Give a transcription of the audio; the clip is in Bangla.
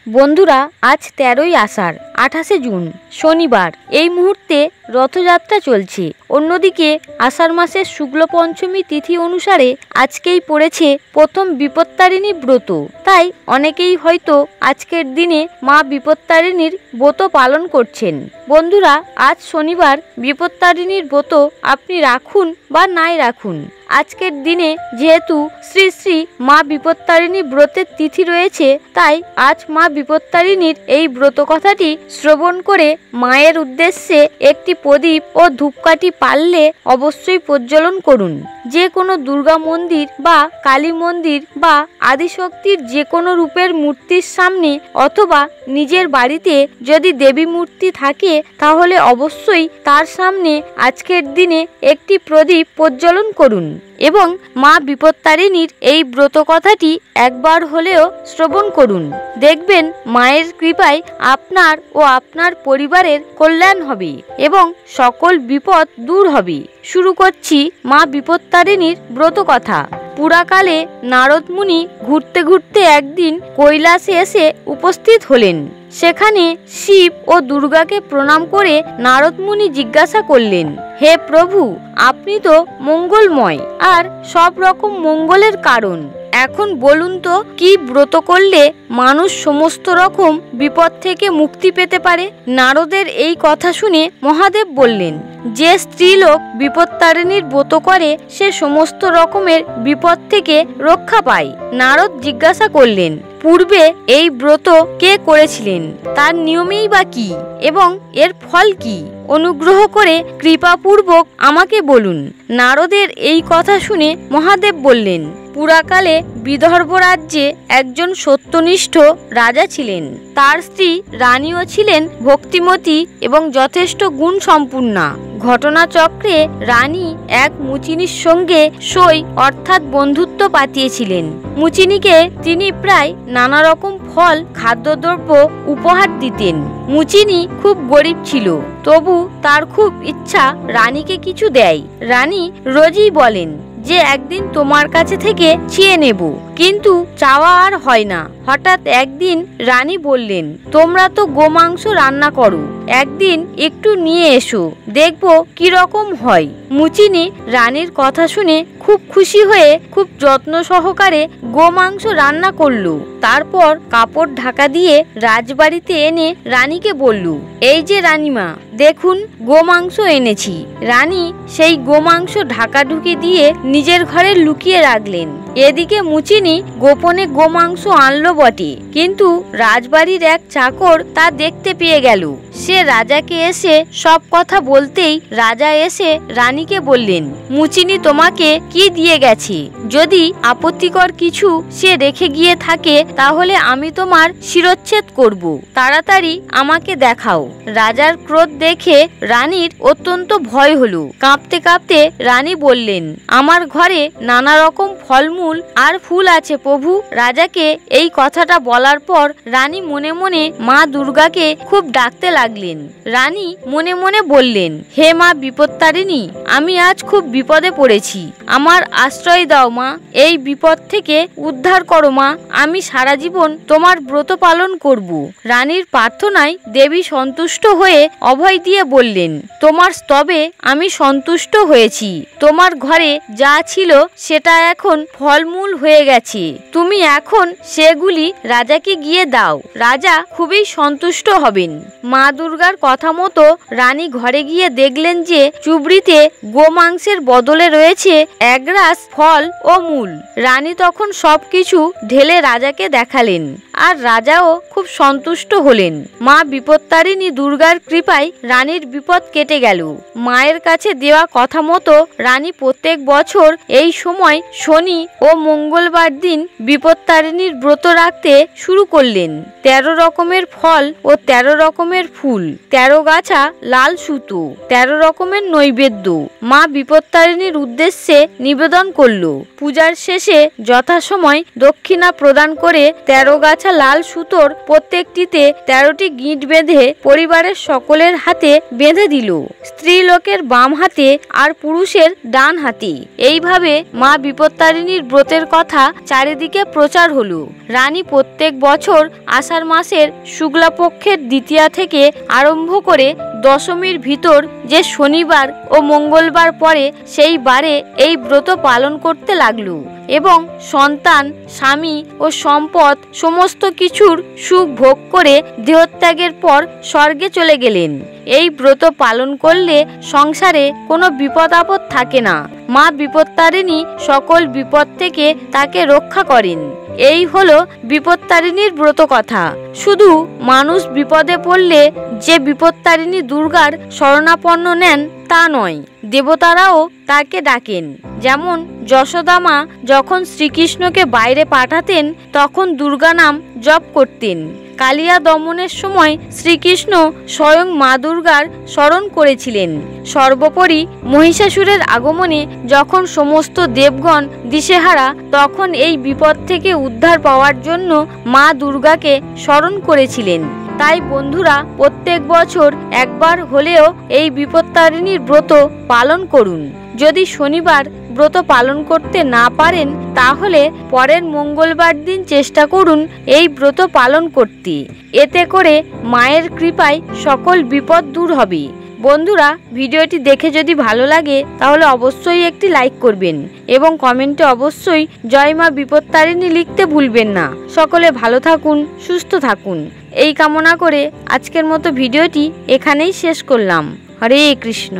বন্ধুরা, আজ 13ই আষাঢ় 28শে জুন শনিবার। এই মুহূর্তে রথযাত্রা চলছে। অন্যদিকে আষাঢ় মাসের শুক্ল পঞ্চমী তিথি অনুসারে আজকেই পড়েছে প্রথম বিপত্তারিণী ব্রত। তাই অনেকেই হয়তো আজকের দিনে মা বিপত্তারিণীর ব্রত পালন করছেন। বন্ধুরা, আজ শনিবার বিপত্তারিণীর ব্রত আপনি রাখুন বা নাই রাখুন, আজকের দিনে যেহেতু শ্রী শ্রী মা বিপত্তারিণী ব্রতের তিথি রয়েছে, তাই আজ মা বিপত্তারিণীর এই ব্রত কথাটি শ্রবণ করে মায়ের উদ্দেশ্যে একটি প্রদীপ ও ধূপকাঠি পারলে অবশ্যই প্রজ্বলন করুন। যে কোনো দুর্গা মন্দির বা কালী মন্দির বা আদিশক্তির যে কোনো রূপের মূর্তির সামনে অথবা নিজের বাড়িতে যদি দেবী মূর্তি থাকে তাহলে অবশ্যই তার সামনে আজকের দিনে একটি প্রদীপ প্রজ্বলন করুন এবং মা বিপত্তারিণীর এই ব্রত কথাটি একবার হলেও শ্রবণ করুন। দেখবেন মায়ের কৃপায় আপনার ও আপনার পরিবারের কল্যাণ হবে এবং সকল বিপদ দূর হবে। শুরু করছি মা বিপত্তারিণীর ব্রত কথা। পুরাকালে নারদ মুনি ঘুরতে ঘুরতে একদিন কৈলাসে এসে উপস্থিত হলেন। সেখানে শিব ও দুর্গাকে প্রণাম করে নারদ মুনি জিজ্ঞাসা করলেন, হে প্রভু, আপনি তো মঙ্গলময় আর সব রকম মঙ্গলের কারণ। এখন বলুন তো, কি ব্রত করলে মানুষ সমস্ত রকম বিপদ থেকে মুক্তি পেতে পারে? নারদের এই কথা শুনে মহাদেব বললেন, যে স্ত্রীলোক বিপত্তারিণীর ব্রত করে সে সমস্ত রকমের বিপদ থেকে রক্ষা পায়। নারদ জিজ্ঞাসা করলেন, পূর্বে এই ব্রত কে করেছিলেন, তার নিয়মেই বা কি এবং এর ফল কি? অনুগ্রহ করে কৃপাপূর্বক আমাকে বলুন। নারদের এই কথা শুনে মহাদেব বললেন, পুরাকালে বিদর্ভ রাজ্যে একজন সত্যনিষ্ঠ রাজা ছিলেন। তার স্ত্রী রানীও ছিলেন ভক্তিমতী এবং যথেষ্ট গুণ সম্পূর্ণা। ঘটনাচক্রে রানী এক মুচিনির সঙ্গে সই অর্থাৎ বন্ধুত্ব পাতিয়েছিলেন। মুচিনিকে তিনি প্রায় নানা রকম ফল খাদ্যদ্রব্য উপহার দিতেন। মুচিনি খুব গরিব ছিল, তবু তার খুব ইচ্ছা রানীকে কিছু দেয়। রানী রোজই বলেন যে একদিন তোমার কাছে থেকে চেয়ে নেব, কিন্তু চাওয়া আর হয় না। হঠাৎ একদিন রানী বললেন, তোমরা তো গোমাংস রান্না করো, একদিন একটু নিয়ে এসো, দেখবো কি রকম হয়। মুচিনি রানীর কথা শুনে খুব খুশি হয়ে খুব যত্ন সহকারে গোমাংস রান্না করলো। তারপর কাপড় ঢাকা দিয়ে রাজবাড়িতে এনে রানীকে বলল, এই যে রানীমা, দেখুন গোমাংস এনেছি। রানী সেই গোমাংস ঢাকাঢুকি দিয়ে নিজের ঘরে লুকিয়ে রাখলেন। এদিকে মুচিনি গোপনে গোমাংস আনলো বটে, কিন্তু রাজবাড়ির এক চাকর তা দেখতে পেয়ে গেল। সে রাজাকে এসে সব কথা বলতেই রাজা এসে রানীকে বললেন, মুচিনি তোমাকে কি দিয়ে গেছে? যদি আপত্তিকর কিছু সে রেখে গিয়ে থাকে তাহলে আমি তোমার শিরচ্ছেদ করব, তাড়াতাড়ি আমাকে দেখাও। রাজার ক্রোধ দেখে রানীর অত্যন্ত ভয় হলো। কাঁপতে কাঁপতে রানী বললেন, আমার ঘরে নানা রকম ফলমূল আর ফুল আছে প্রভু। রাজাকে এই কথাটা বলার পর রানী মনে মনে মা দুর্গাকে খুব ডাকতে লাগলেন। রানী মনে মনে বললেন, হে মা বিপত্তারিণী, আমি আজ খুব বিপদে পড়েছি, আমার আশ্রয় দাও মা, এই বিপদ থেকে উদ্ধার করো মা, আমি সারা জীবন তোমার ব্রত পালন করব। রানীর প্রার্থনায় দেবী সন্তুষ্ট হয়ে অভয় দিয়ে বললেন, তোমার স্তবে আমি সন্তুষ্ট হয়েছি, তোমার ঘরে যা ছিল সেটা এখন ফলমূল হয়ে গেছে, তুমি এখন সেগুলি রাজাকে গিয়ে দাও, রাজা খুবই সন্তুষ্ট হবেন। মা দুর্গার কথা মতো রানী ঘরে গিয়ে দেখলেন যে চুবড়িতে গোমাংসের বদলে রয়েছে একরাশ ফল ও মূল। রানী তখন সবকিছু ঢেলে রাজাকে দেখালেন আর রাজাও খুব সন্তুষ্ট হলেন। মা বিপত্তারিণী দুর্গার কৃপায় রানীর বিপদ কেটে গেল। মায়ের কাছে দেওয়া কথা মতো রানী প্রত্যেক বছর এই সময় শনি ও মঙ্গলবার দিন বিপত্তারিণীর ব্রত রাখতে শুরু করলেন। 13 রকমের ফল ও 13 রকমের ফুল, 13 গাছা লাল সুতো, 13 রকমের নৈবেদ্য মা বিপত্তারিণীর উদ্দেশ্যে নিবেদন করল। পূজার শেষে যথাসময় দক্ষিণা প্রদান করে 13 গাছা বাছা লাল সুতোর প্রত্যেকটিতে 13টি গিঁট বেঁধে পরিবারের সকলের হাতে বেঁধে দিল, স্ত্রীলোকের বাম হাতে আর পুরুষের ডান হাতে। এইভাবে মা বিপত্তারিণীর ব্রতের কথা চারিদিকে প্রচার হলো। রানী প্রত্যেক বছর আষাঢ় মাসের শুক্লাপক্ষের দ্বিতীয়া থেকে আরম্ভ করে দশমীর ভিতর যে শনিবার ও মঙ্গলবার পরে সেই বারে এই ব্রত পালন করতে লাগলো এবং সন্তান, স্বামী ও সম্পদ সমস্ত কিছুর সুখ ভোগ করে দেহত্যাগের পর স্বর্গে চলে গেলেন। এই ব্রত পালন করলে সংসারে কোনো বিপদ আপদ থাকে না। মা বিপত্তারিণী সকল বিপদ থেকে তাকে রক্ষা করেন। এই হলো বিপত্তারিণীর ব্রত কথা। শুধু মানুষ বিপদে পড়লে যে বিপত্তারিণী দুর্গার শরণাপন্ন নেন তা নয়, দেবতারাও তাকে ডাকেন। যেমন যশোদা মা যখন শ্রীকৃষ্ণকে বাইরে পাঠাতেন তখন দুর্গা নাম জপ করতেন। কালিয়া দমনের সময় শ্রীকৃষ্ণ স্বয়ং মা দুর্গার স্মরণ করেছিলেন। সর্বোপরি মহিষাসুরের আগমনে যখন সমস্ত দেবগণ দিশেহারা, তখন এই বিপদ থেকে উদ্ধার পাওয়ার জন্য মা দুর্গাকে স্মরণ করেছিলেন। তাই বন্ধুরা, প্রত্যেক বছর একবার হলেও এই বিপত্তারিণীর ব্রত পালন করুন। যদি শনিবার ব্রত পালন করতে না পারেন তাহলে পরের মঙ্গলবার দিন চেষ্টা করুন এই ব্রত পালন করতে। এতে করে মায়ের কৃপায় সকল বিপদ দূর হবে। বন্ধুরা, ভিডিওটি দেখে যদি ভালো লাগে তাহলে অবশ্যই একটি লাইক করবেন এবং কমেন্টে অবশ্যই জয় মা বিপত্তারিণী লিখতে ভুলবেন না। সকলে ভালো থাকুন, সুস্থ থাকুন এই কামনা করে আজকের মতো ভিডিওটি এখানেই শেষ করলাম। হরে কৃষ্ণ।